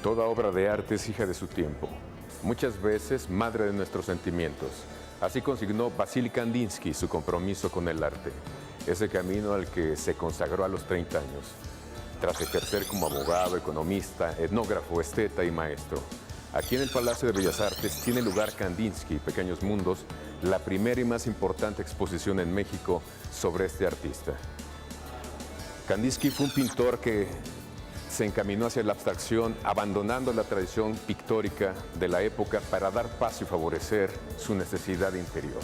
Toda obra de arte es hija de su tiempo, muchas veces madre de nuestros sentimientos. Así consignó Vasil Kandinsky su compromiso con el arte, ese camino al que se consagró a los 30 años, tras ejercer como abogado, economista, etnógrafo, esteta y maestro. Aquí en el Palacio de Bellas Artes tiene lugar Kandinsky, Pequeños Mundos, la primera y más importante exposición en México sobre este artista. Kandinsky fue un pintor que se encaminó hacia la abstracción, abandonando la tradición pictórica de la época para dar paso y favorecer su necesidad interior,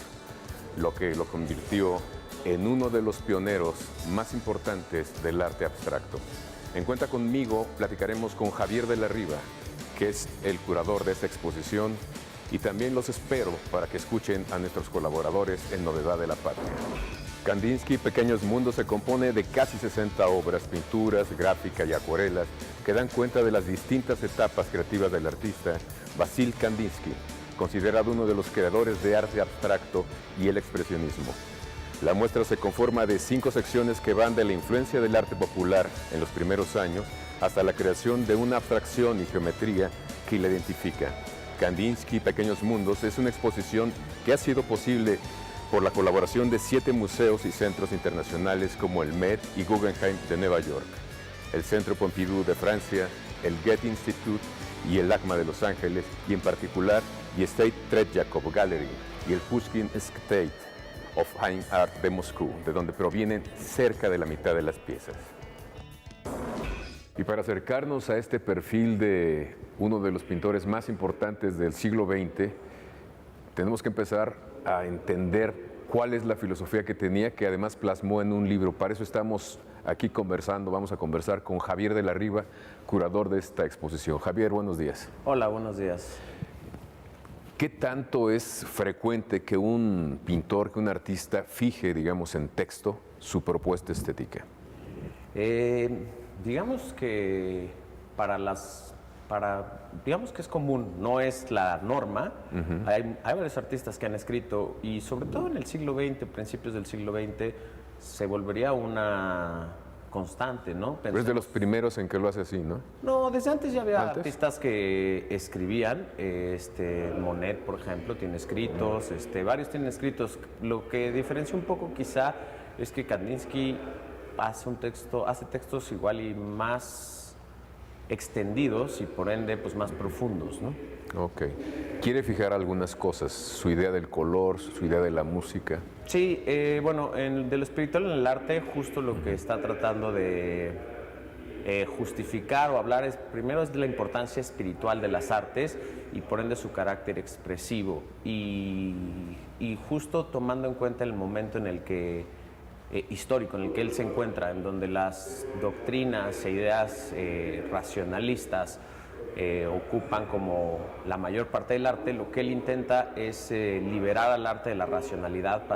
lo que lo convirtió en uno de los pioneros más importantes del arte abstracto. En Cuenta Conmigo platicaremos con Javier de la Riva, que es el curador de esta exposición, y también los espero para que escuchen a nuestros colaboradores en Novedad de la Patria. Kandinsky, Pequeños Mundos, se compone de casi 60 obras, pinturas, gráfica y acuarelas que dan cuenta de las distintas etapas creativas del artista Vasil Kandinsky, considerado uno de los creadores de arte abstracto y el expresionismo. La muestra se conforma de 5 secciones que van de la influencia del arte popular en los primeros años hasta la creación de una abstracción y geometría que la identifica. Kandinsky, Pequeños Mundos es una exposición que ha sido posible por la colaboración de 7 museos y centros internacionales como el Met y Guggenheim de Nueva York, el Centro Pompidou de Francia, el Goethe Institute y el ACMA de Los Ángeles, y en particular the State Tretjakov Gallery y el Pushkin State of Fine Art de Moscú, de donde provienen cerca de la mitad de las piezas. Y para acercarnos a este perfil de uno de los pintores más importantes del siglo XX, tenemos que empezar a entender cuál es la filosofía que tenía, que además plasmó en un libro. Para eso estamos aquí conversando, vamos a conversar con Javier de la Riva, curador de esta exposición. Javier, buenos días. Hola, buenos días. ¿Qué tanto es frecuente que un pintor, que un artista fije, digamos, en texto su propuesta estética? Digamos que digamos que es común, no es la norma. Hay varios artistas que han escrito, y sobre todo en el siglo XX, principios del siglo XX, se volvería una constante, ¿no? Pero es de los primeros en que lo hace así, ¿no? No, desde antes ya había artistas que escribían. Monet, por ejemplo, tiene escritos, varios tienen escritos. Lo que diferencia un poco quizá es que Kandinsky hace textos igual y más extendidos y por ende pues más profundos, ¿no? Ok. ¿Quiere fijar algunas cosas? ¿Su idea del color, su idea de la música? Sí, bueno, de lo espiritual en el arte, justo lo que está tratando de justificar o hablar primero es de la importancia espiritual de las artes y por ende su carácter expresivo, y justo tomando en cuenta el momento en el que histórico en el que él se encuentra, en donde las doctrinas e ideas racionalistas ocupan como la mayor parte del arte. Lo que él intenta es liberar al arte de la racionalidad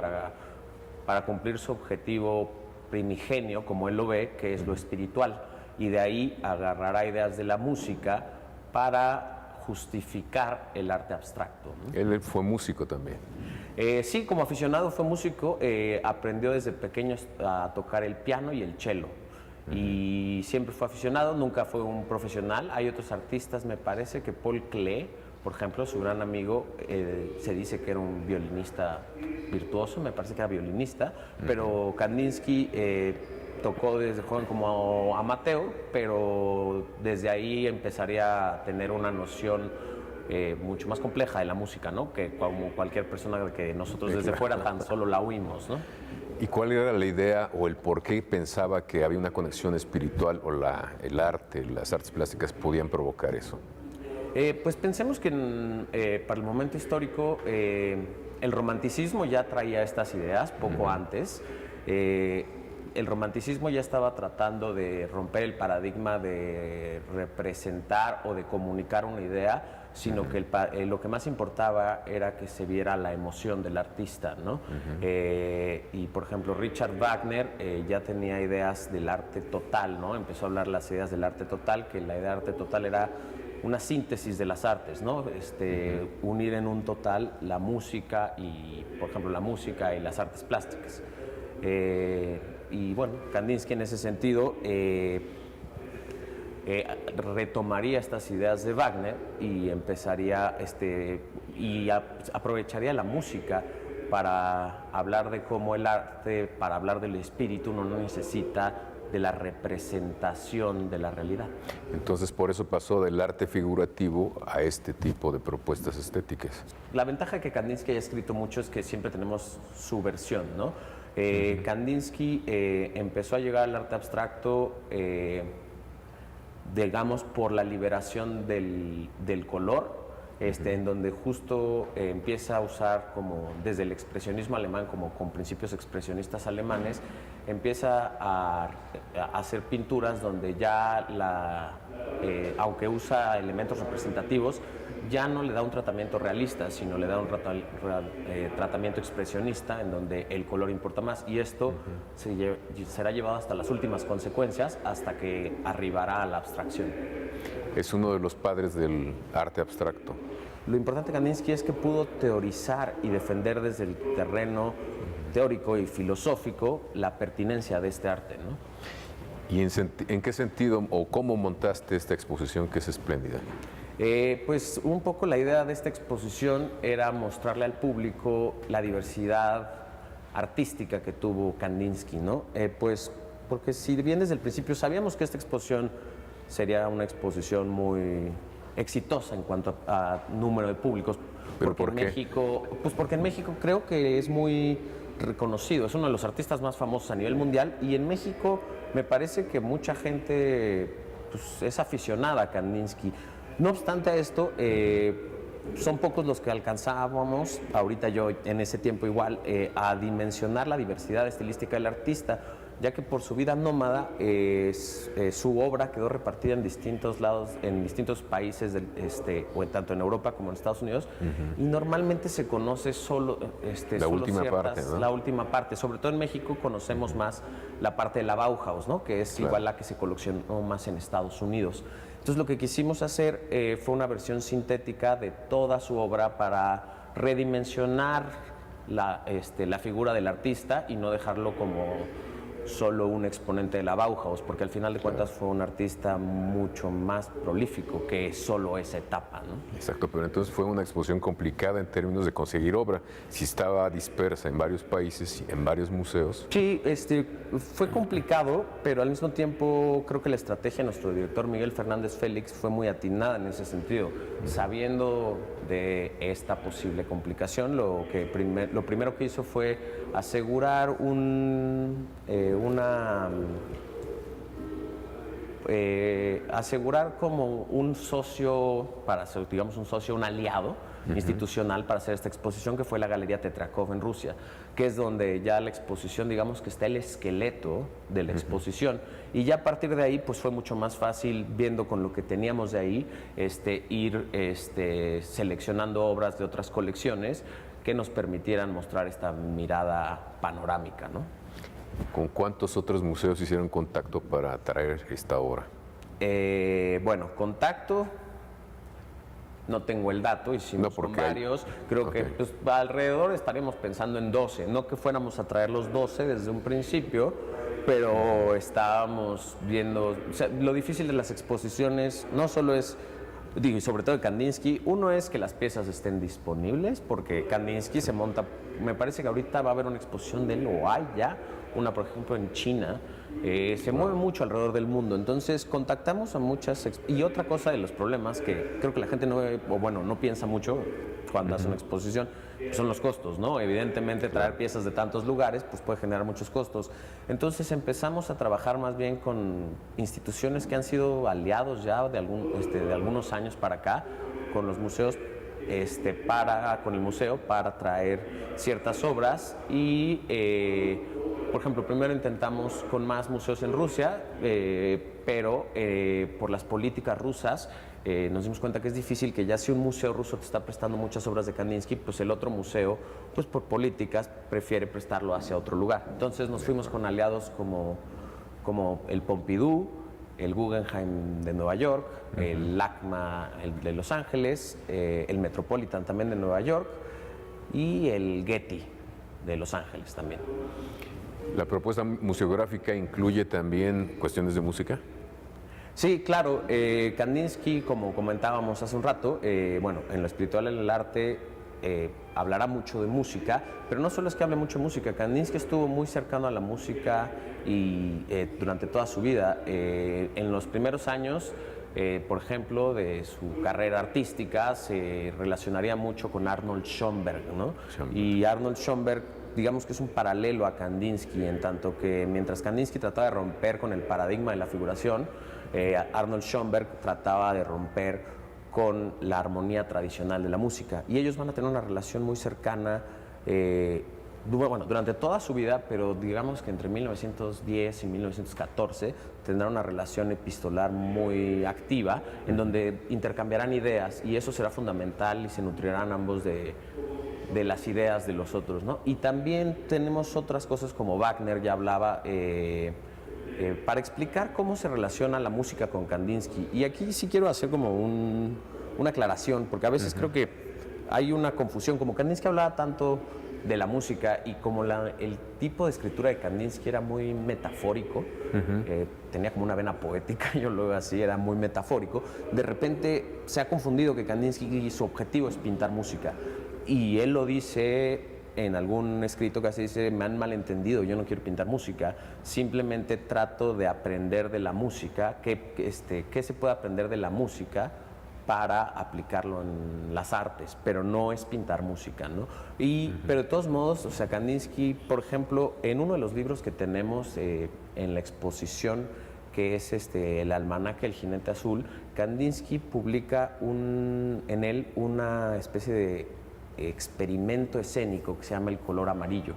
para cumplir su objetivo primigenio, como él lo ve, que es lo espiritual, y de ahí agarrará ideas de la música para justificar el arte abstracto, ¿no? Él fue músico también. Sí, como aficionado fue músico, aprendió desde pequeño a tocar el piano y el cello. Y siempre fue aficionado, nunca fue un profesional. Hay otros artistas, me parece que Paul Klee, por ejemplo, su gran amigo, se dice que era un violinista virtuoso, me parece que era violinista, pero Kandinsky tocó desde joven como amateur, pero desde ahí empezaría a tener una noción mucho más compleja de la música, ¿no? Que como cualquier persona que nosotros desde fuera tan solo la oímos, ¿no? ¿Y cuál era la idea o el por qué pensaba que había una conexión espiritual o el arte, las artes plásticas podían provocar eso? Pues pensemos que para el momento histórico el romanticismo ya traía estas ideas poco antes. El romanticismo ya estaba tratando de romper el paradigma de representar o de comunicar una idea, sino que lo que más importaba era que se viera la emoción del artista, ¿no? Y por ejemplo Richard Wagner ya tenía ideas del arte total, ¿no? Empezó a hablar las ideas del arte total, que la idea de arte total era una síntesis de las artes, ¿no? Unir en un total la música y, por ejemplo, la música y las artes plásticas. Y bueno, Kandinsky en ese sentido retomaría estas ideas de Wagner y empezaría aprovecharía la música para hablar de cómo el arte, para hablar del espíritu, uno no necesita de la representación de la realidad. Entonces, por eso pasó del arte figurativo a este tipo de propuestas estéticas. La ventaja que Kandinsky haya escrito mucho es que siempre tenemos su versión, ¿no? Kandinsky empezó a llegar al arte abstracto, digamos, por la liberación del color, en donde justo empieza a usar, como desde el expresionismo alemán, como con principios expresionistas alemanes, empieza a hacer pinturas donde ya, aunque usa elementos representativos, ya no le da un tratamiento realista, sino le da un tratamiento expresionista, en donde el color importa más. Y esto será llevado hasta las últimas consecuencias, hasta que arribará a la abstracción. Es uno de los padres del arte abstracto. Lo importante de Kandinsky es que pudo teorizar y defender desde el terreno teórico y filosófico la pertinencia de este arte, ¿no? ¿Y en qué sentido o cómo montaste esta exposición que es espléndida? Pues un poco la idea de esta exposición era mostrarle al público la diversidad artística que tuvo Kandinsky, ¿no? Pues porque si bien desde el principio sabíamos que esta exposición sería una exposición muy exitosa en cuanto a número de públicos. ¿Pero por qué? México, pues porque en México creo que es muy reconocido, es uno de los artistas más famosos a nivel mundial, y en México me parece que mucha gente pues, es aficionada a Kandinsky. No obstante esto, son pocos los que alcanzábamos, ahorita yo en ese tiempo igual, a dimensionar la diversidad estilística del artista, ya que por su vida nómada su obra quedó repartida en distintos lados, en distintos países, tanto en Europa como en Estados Unidos, y normalmente se conoce solo, la última parte, ¿no? La última parte. Sobre todo en México conocemos más la parte de la Bauhaus, ¿no? Que es igual la que se coleccionó más en Estados Unidos. Entonces lo que quisimos hacer fue una versión sintética de toda su obra para redimensionar la figura del artista y no dejarlo como solo un exponente de la Bauhaus, porque al final de cuentas fue un artista mucho más prolífico que solo esa etapa, ¿no? Exacto, pero entonces fue una exposición complicada en términos de conseguir obra, si estaba dispersa en varios países, en varios museos. Sí, fue complicado, pero al mismo tiempo creo que la estrategia de nuestro director Miguel Fernández Félix fue muy atinada en ese sentido. Sabiendo de esta posible complicación, lo primero que hizo fue asegurar asegurar como un socio, un aliado institucional para hacer esta exposición, que fue la Galería Tetrakov en Rusia, que es donde ya la exposición, digamos que está el esqueleto de la exposición, y ya a partir de ahí pues fue mucho más fácil, viendo con lo que teníamos de ahí, ir seleccionando obras de otras colecciones que nos permitieran mostrar esta mirada panorámica, ¿no? ¿Con cuántos otros museos hicieron contacto para traer esta obra? Bueno, contacto, no tengo el dato, hicimos con varios, creo que pues, alrededor estaremos pensando en 12, no que fuéramos a traer los 12 desde un principio, pero estábamos viendo, o sea, lo difícil de las exposiciones no solo es, y sobre todo de Kandinsky, uno es que las piezas estén disponibles, porque Kandinsky se monta, me parece que ahorita va a haber una exposición de él, o hay ya, una por ejemplo en China, se mueve mucho alrededor del mundo, entonces contactamos a muchas, y otra cosa de los problemas que creo que la gente no piensa mucho cuando hace una exposición, pues son los costos, ¿no? Evidentemente traer piezas de tantos lugares pues puede generar muchos costos, entonces empezamos a trabajar más bien con instituciones que han sido aliados ya de algunos años para acá, con los museos, con el museo para traer ciertas obras y por ejemplo, primero intentamos con más museos en Rusia, pero por las políticas rusas nos dimos cuenta que es difícil que ya si un museo ruso te está prestando muchas obras de Kandinsky, pues el otro museo, pues por políticas, prefiere prestarlo hacia otro lugar. Entonces nos fuimos con aliados como el Pompidou, el Guggenheim de Nueva York, el LACMA de Los Ángeles, el Metropolitan también de Nueva York y el Getty de Los Ángeles también. ¿La propuesta museográfica incluye también cuestiones de música? Sí, claro. Kandinsky, como comentábamos hace un rato, bueno, en lo espiritual, en el arte, hablará mucho de música, pero no solo es que hable mucho de música. Kandinsky estuvo muy cercano a la música y durante toda su vida. En los primeros años, por ejemplo, de su carrera artística, se relacionaría mucho con Arnold Schoenberg, ¿no? Y Arnold Schoenberg, digamos que es un paralelo a Kandinsky, en tanto que mientras Kandinsky trataba de romper con el paradigma de la figuración, Arnold Schoenberg trataba de romper con la armonía tradicional de la música. Y ellos van a tener una relación muy cercana, bueno, durante toda su vida, pero digamos que entre 1910 y 1914 tendrán una relación epistolar muy activa, en donde intercambiarán ideas, y eso será fundamental y se nutrirán ambos de las ideas de los otros, ¿no? Y también tenemos otras cosas como Wagner ya hablaba, para explicar cómo se relaciona la música con Kandinsky. Y aquí sí quiero hacer como una aclaración, porque a veces creo que hay una confusión, como Kandinsky hablaba tanto de la música y como el tipo de escritura de Kandinsky era muy metafórico, tenía como una vena poética, yo lo veo así, era muy metafórico, de repente se ha confundido que Kandinsky su objetivo es pintar música. Y él lo dice en algún escrito que así dice: me han malentendido, yo no quiero pintar música, simplemente trato de aprender de la música, qué se puede aprender de la música para aplicarlo en las artes, pero no es pintar música, ¿no? Pero de todos modos, o sea, Kandinsky, por ejemplo, en uno de los libros que tenemos en la exposición, que es el Almanaque del Jinete Azul, Kandinsky publica en él una especie de experimento escénico que se llama El color amarillo.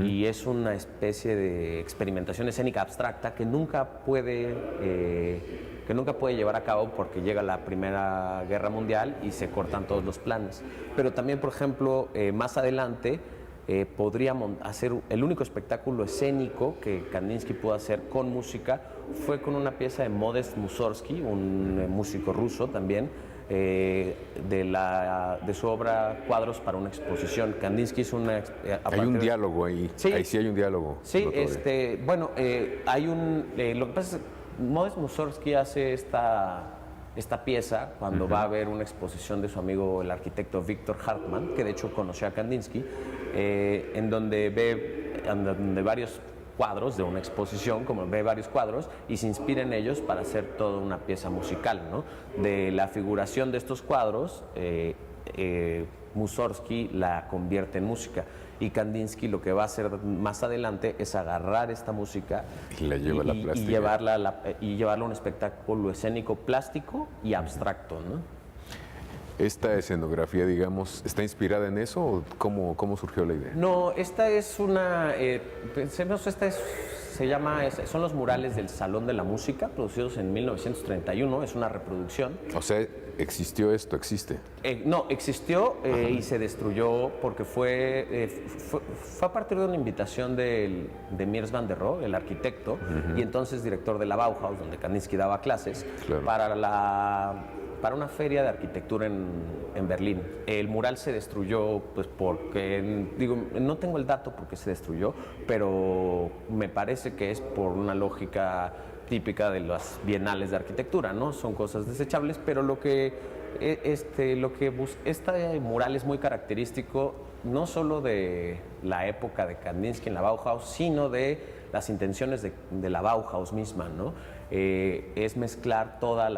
Y es una especie de experimentación escénica abstracta que nunca puede llevar a cabo porque llega la Primera Guerra Mundial y se cortan todos los planes. Pero también, por ejemplo, más adelante podría hacer el único espectáculo escénico que Kandinsky pudo hacer con música fue con una pieza de Modest Mussorgsky, un músico ruso también, de su obra Cuadros para una exposición. Kandinsky es una... Hay un diálogo ahí, sí, ahí sí hay un diálogo. Sí, bueno, hay lo que pasa es que Modest Mussorgsky hace esta pieza cuando va a haber una exposición de su amigo el arquitecto Victor Hartmann, que de hecho conoció a Kandinsky, en donde ve varios cuadros de una exposición, como ve varios cuadros, y se inspira en ellos para hacer toda una pieza musical, ¿no? De la figuración de estos cuadros, Mussorgsky la convierte en música. Y Kandinsky lo que va a hacer más adelante es agarrar esta música y la lleva a la plástica. Y llevarla a un espectáculo escénico plástico y abstracto, ¿no? ¿Esta escenografía, digamos, está inspirada en eso o cómo surgió la idea? No, esta es son los murales del Salón de la Música, producidos en 1931, es una reproducción. O sea, ¿existió esto? ¿Existe? No, existió y se destruyó porque fue a partir de una invitación de Mies van der Rohe, el arquitecto, y entonces director de la Bauhaus, donde Kandinsky daba clases, claro, para una feria de arquitectura en Berlín. El mural se destruyó, pues porque, no tengo el dato por qué se destruyó, pero me parece que es por una lógica típica de las bienales de arquitectura, ¿no? Son cosas desechables, pero este mural es muy característico no solo de la época de Kandinsky en la Bauhaus, sino de las intenciones de la Bauhaus misma, ¿no? Es mezclar toda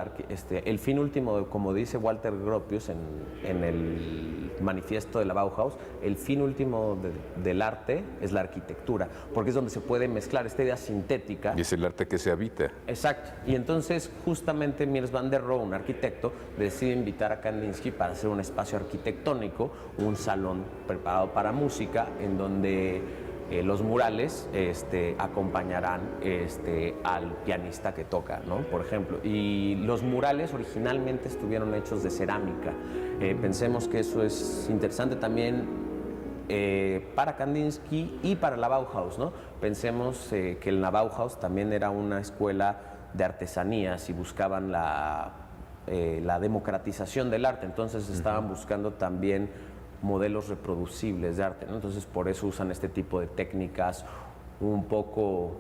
el fin último, como dice Walter Gropius en el manifiesto de la Bauhaus, el fin último del arte es la arquitectura, porque es donde se puede mezclar esta idea sintética. Y es el arte que se habita. Exacto. Y entonces justamente Mies van der Rohe, un arquitecto, decide invitar a Kandinsky para hacer un espacio arquitectónico, un salón preparado para música, en donde los murales acompañarán al pianista que toca, ¿no? Por ejemplo. Y los murales originalmente estuvieron hechos de cerámica. Pensemos que eso es interesante también para Kandinsky y para la Bauhaus, ¿no? Pensemos que en la Bauhaus también era una escuela de artesanías y buscaban la democratización del arte. Entonces estaban buscando también modelos reproducibles de arte, ¿no? Entonces por eso usan este tipo de técnicas un poco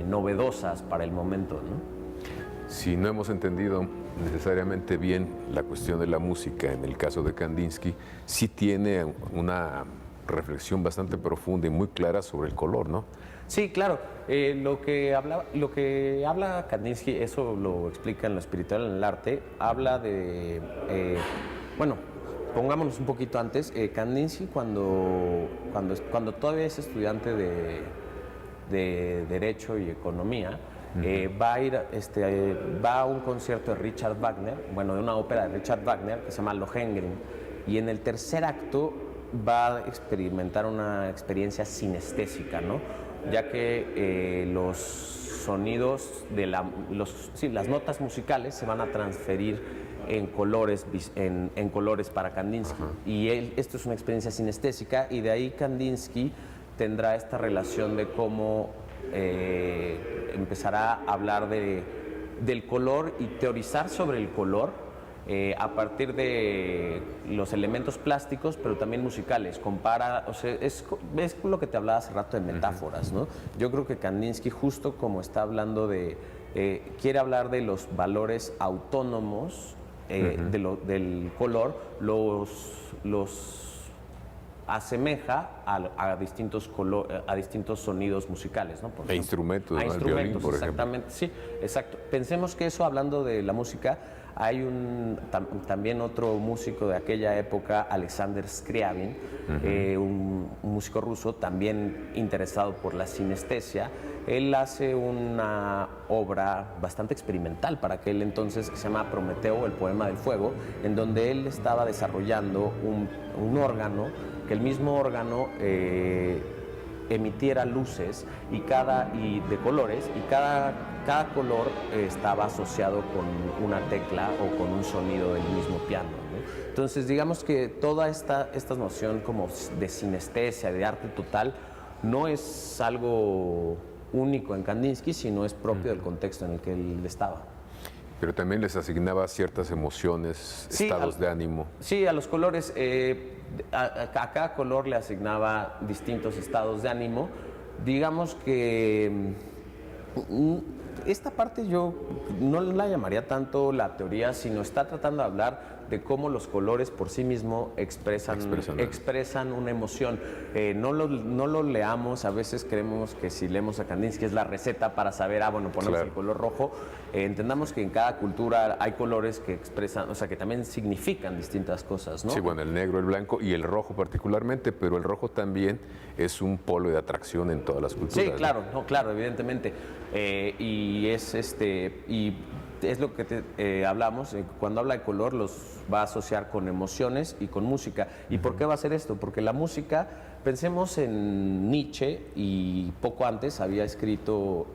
novedosas para el momento, ¿no? Si no hemos entendido necesariamente bien la cuestión de la música, en el caso de Kandinsky, sí tiene una reflexión bastante profunda y muy clara sobre el color, ¿no? Sí, claro. Lo que habla Kandinsky, eso lo explica en lo espiritual, en el arte, habla de, bueno, pongámonos un poquito antes. Kandinsky cuando todavía es estudiante de Derecho y Economía, va a un concierto de Richard Wagner, bueno, de una ópera de Richard Wagner que se llama Lohengrin, y en el tercer acto va a experimentar una experiencia sinestésica, ¿no? Ya que los sonidos las notas musicales se van a transferir en colores, en colores para Kandinsky. Y esto es una experiencia sinestésica, y de ahí Kandinsky tendrá esta relación de cómo empezará a hablar del color y teorizar sobre el color a partir de los elementos plásticos, pero también musicales. Compara, o sea, es lo que te hablaba hace rato de metáforas, ¿no? Yo creo que Kandinsky, justo como está hablando quiere hablar de los valores autónomos del color, los asemeja a distintos sonidos musicales, ¿no? Por instrumentos, ¿no? Instrumentos, el violín, por exactamente, ejemplo. Sí, exacto. Pensemos que eso, hablando de la música, hay también otro músico de aquella época, Alexander Scriabin, un músico ruso también interesado por la sinestesia. Él hace una obra bastante experimental para aquel entonces que se llama Prometeo, el poema del fuego, en donde él estaba desarrollando un órgano, que el mismo órgano emitiera luces y de colores, y cada color estaba asociado con una tecla o con un sonido del mismo piano, ¿no? Entonces, digamos que toda esta noción como de sinestesia, de arte total, no es algo único en Kandinsky, sino es propio del contexto en el que él estaba. Pero también les asignaba ciertas emociones, estados de ánimo. Sí, a los colores, a cada color le asignaba distintos estados de ánimo. Digamos que esta parte yo no la llamaría tanto la teoría, sino está tratando de hablar de cómo los colores por sí mismos expresan una emoción. No lo leamos, a veces creemos que si leemos a Kandinsky es la receta para saber, ponemos el color rojo. Entendamos que en cada cultura hay colores que expresan, o sea, que también significan distintas cosas, ¿no? Sí, bueno, el negro, el blanco y el rojo particularmente, pero el rojo también es un polo de atracción en todas las culturas. Sí, claro, claro, evidentemente. Y es lo que hablamos, cuando habla de color los va a asociar con emociones y con música. ¿Y por qué va a hacer esto? Porque la música, pensemos en Nietzsche, y poco antes había escrito,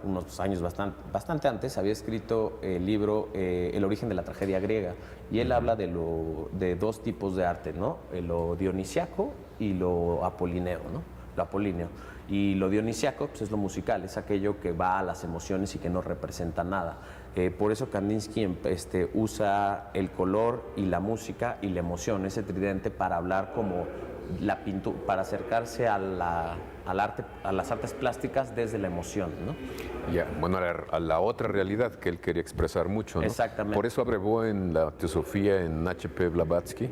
unos años bastante antes, había escrito el libro El origen de la tragedia griega, y él habla de dos tipos de arte, ¿no? Lo dionisiaco y lo apolineo, ¿no? Lo apolíneo. Y lo dionisiaco, pues, es lo musical, es aquello que va a las emociones y que no representa nada. Por eso Kandinsky usa el color y la música y la emoción, ese tridente, para hablar como la pintura, para acercarse al arte, a las artes plásticas desde la emoción, ¿no? Ya, bueno, a la otra realidad que él quería expresar mucho, ¿no? Exactamente. Por eso abrevó en la teosofía en H.P. Blavatsky.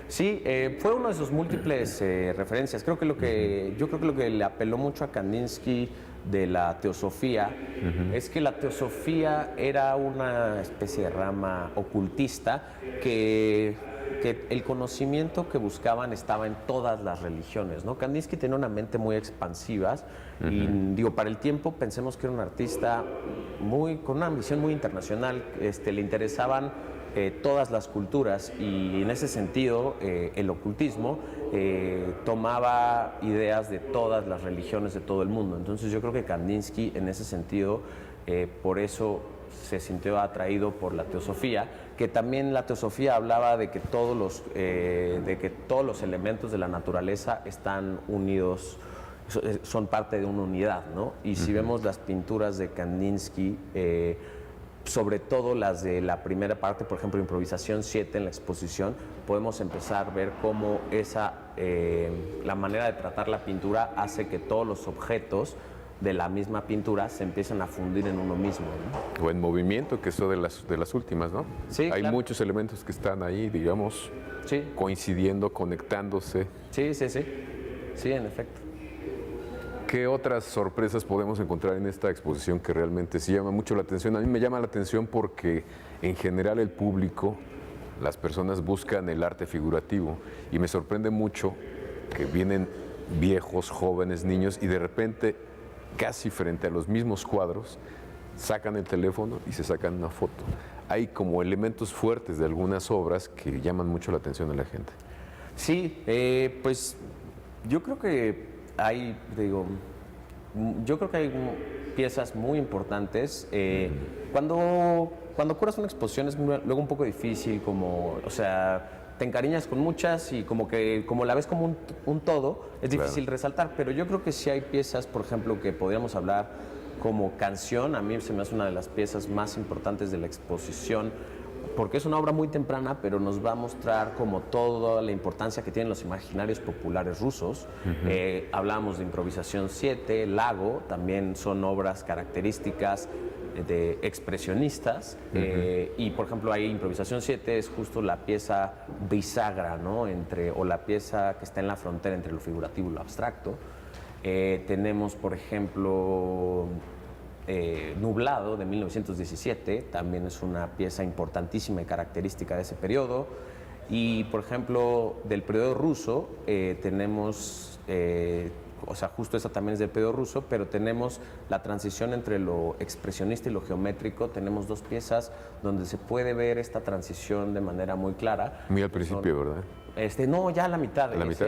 Sí, fue una de sus múltiples referencias. Yo creo que lo que le apeló mucho a Kandinsky de la teosofía es que la teosofía era una especie de rama ocultista que el conocimiento que buscaban estaba en todas las religiones, ¿no? Kandinsky tenía una mente muy expansiva y, para el tiempo pensemos que era un artista con una ambición muy internacional. Le interesaban todas las culturas, y en ese sentido el ocultismo tomaba ideas de todas las religiones de todo el mundo. Entonces yo creo que Kandinsky en ese sentido por eso se sintió atraído por la teosofía, que también la teosofía hablaba de que todos los elementos de la naturaleza están unidos, son parte de una unidad, ¿no? Y si vemos las pinturas de Kandinsky, sobre todo las de la primera parte, por ejemplo, Improvisación 7 en la exposición, podemos empezar a ver cómo la manera de tratar la pintura hace que todos los objetos de la misma pintura se empiezan a fundir en uno mismo, ¿no? O en movimiento, que eso de las últimas, ¿no? Sí, hay claro. muchos elementos que están ahí, digamos, Sí. coincidiendo, conectándose. Sí, sí, sí. Sí, en efecto. ¿Qué otras sorpresas podemos encontrar en esta exposición que realmente sí llama mucho la atención? A mí me llama la atención porque en general el público, las personas buscan el arte figurativo y me sorprende mucho que vienen viejos, jóvenes, niños y de repente casi frente a los mismos cuadros sacan el teléfono y se sacan una foto. Hay como elementos fuertes de algunas obras que llaman mucho la atención a la gente. Sí, pues yo creo que hay, yo creo que hay piezas muy importantes. Cuando curas una exposición es luego un poco difícil, como, o sea, te encariñas con muchas y como la ves como un todo, es difícil resaltar, pero yo creo que sí hay piezas, por ejemplo, que podríamos hablar como Canción. A mí se me hace una de las piezas más importantes de la exposición, porque es una obra muy temprana, pero nos va a mostrar como toda la importancia que tienen los imaginarios populares rusos. Hablábamos de Improvisación 7, Lago, también son obras características de expresionistas, y por ejemplo ahí Improvisación 7 es justo la pieza bisagra, ¿no? O la pieza que está en la frontera entre lo figurativo y lo abstracto. Tenemos, por ejemplo, Nublado, de 1917, también es una pieza importantísima y característica de ese periodo. Y, por ejemplo, del periodo ruso tenemos, o sea, justo esa también es del periodo ruso, pero tenemos la transición entre lo expresionista y lo geométrico. Tenemos dos piezas donde se puede ver esta transición de manera muy clara. Muy al principio, ¿verdad? No, ya a la mitad. ¿A la mitad?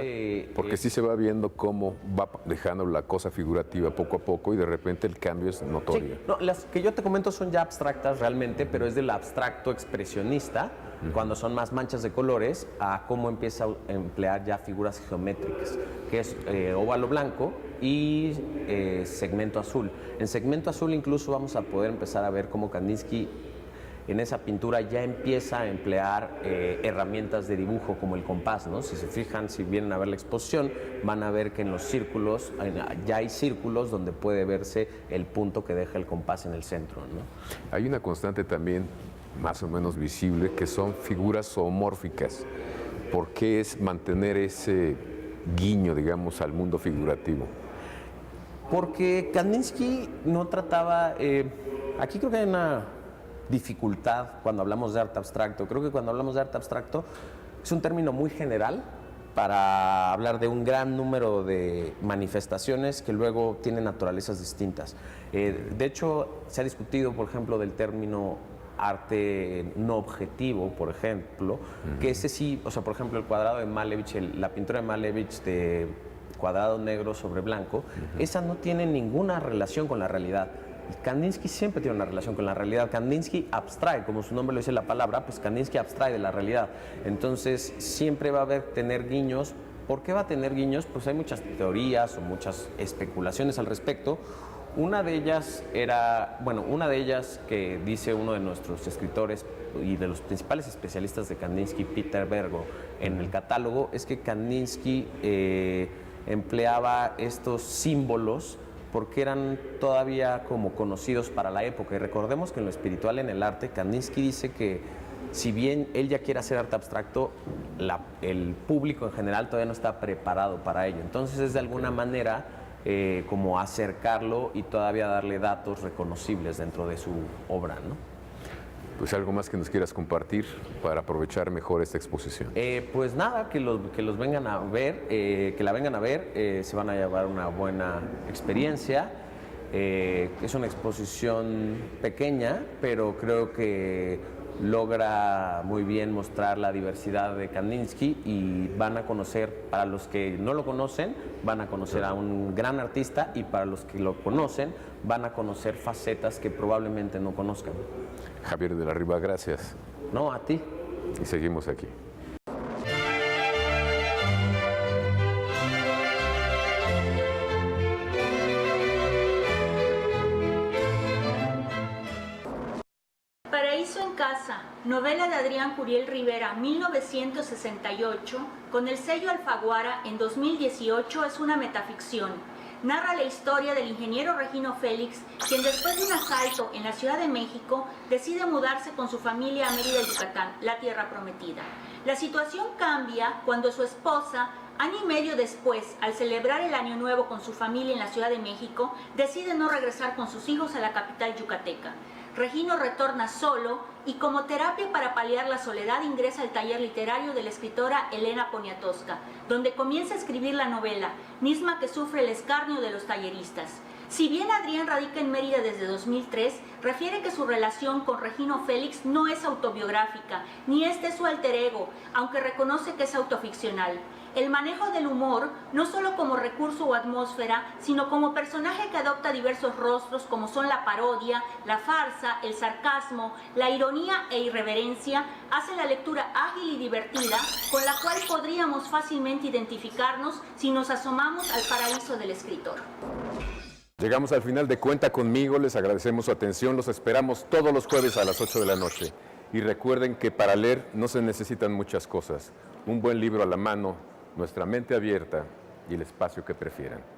Porque sí se va viendo cómo va dejando la cosa figurativa poco a poco y de repente el cambio es notorio. Sí, no, las que yo te comento son ya abstractas realmente, pero es del abstracto expresionista, cuando son más manchas de colores, a cómo empieza a emplear ya figuras geométricas, que es óvalo blanco y segmento azul. En segmento azul incluso vamos a poder empezar a ver cómo Kandinsky en esa pintura ya empieza a emplear herramientas de dibujo como el compás, ¿no? Si se fijan, si vienen a ver la exposición, van a ver que en los círculos, ya hay círculos donde puede verse el punto que deja el compás en el centro, ¿no? Hay una constante también más o menos visible que son figuras zoomórficas. ¿Por qué es mantener ese guiño, digamos, al mundo figurativo? Porque Kandinsky no trataba, aquí creo que hay una dificultad cuando hablamos de arte abstracto. Creo que cuando hablamos de arte abstracto es un término muy general para hablar de un gran número de manifestaciones que luego tienen naturalezas distintas. De hecho, se ha discutido, por ejemplo, del término arte no objetivo, por ejemplo, que ese sí, o sea, por ejemplo, el cuadrado de Malevich, la pintura de Malevich de cuadrado negro sobre blanco, esa no tiene ninguna relación con la realidad. Y Kandinsky siempre tiene una relación con la realidad. Kandinsky abstrae, como su nombre lo dice la palabra, pues Kandinsky abstrae de la realidad. Entonces siempre va a tener guiños. ¿Por qué va a tener guiños? Pues hay muchas teorías o muchas especulaciones al respecto. Una de ellas que dice uno de nuestros escritores y de los principales especialistas de Kandinsky, Peter Bergo, en el catálogo, es que Kandinsky empleaba estos símbolos porque eran todavía como conocidos para la época. Y recordemos que en lo espiritual, en el arte, Kandinsky dice que si bien él ya quiere hacer arte abstracto, el público en general todavía no está preparado para ello. Entonces es de alguna manera como acercarlo y todavía darle datos reconocibles dentro de su obra, ¿no? Pues algo más que nos quieras compartir para aprovechar mejor esta exposición. Pues nada, que los vengan a ver, que la vengan a ver, se van a llevar una buena experiencia. Es una exposición pequeña, pero creo que logra muy bien mostrar la diversidad de Kandinsky y van a conocer, para los que no lo conocen, van a conocer a un gran artista, y para los que lo conocen, van a conocer facetas que probablemente no conozcan. Javier de la Riva, gracias. No, a ti. Y seguimos aquí. Paraíso en casa, novela de Adrián Curiel Rivera, 1968, con el sello Alfaguara en 2018, es una metaficción. narra la historia del ingeniero Regino Félix, quien después de un asalto en la Ciudad de México decide mudarse con su familia a Mérida, Yucatán, la tierra prometida. La situación cambia cuando su esposa, año y medio después, al celebrar el Año Nuevo con su familia en la Ciudad de México, decide no regresar con sus hijos a la capital yucateca. Regino retorna solo y como terapia para paliar la soledad ingresa al taller literario de la escritora Elena Poniatowska, donde comienza a escribir la novela, misma que sufre el escarnio de los talleristas. Si bien Adrián radica en Mérida desde 2003, refiere que su relación con Regino Félix no es autobiográfica, ni es de su alter ego, aunque reconoce que es autoficcional. El manejo del humor, no solo como recurso o atmósfera, sino como personaje que adopta diversos rostros como son la parodia, la farsa, el sarcasmo, la ironía e irreverencia, hace la lectura ágil y divertida, con la cual podríamos fácilmente identificarnos si nos asomamos al paraíso del escritor. Llegamos al final de Cuenta Conmigo, les agradecemos su atención, los esperamos todos los jueves a las 8 de la noche. Y recuerden que para leer no se necesitan muchas cosas, un buen libro a la mano, nuestra mente abierta y el espacio que prefieran.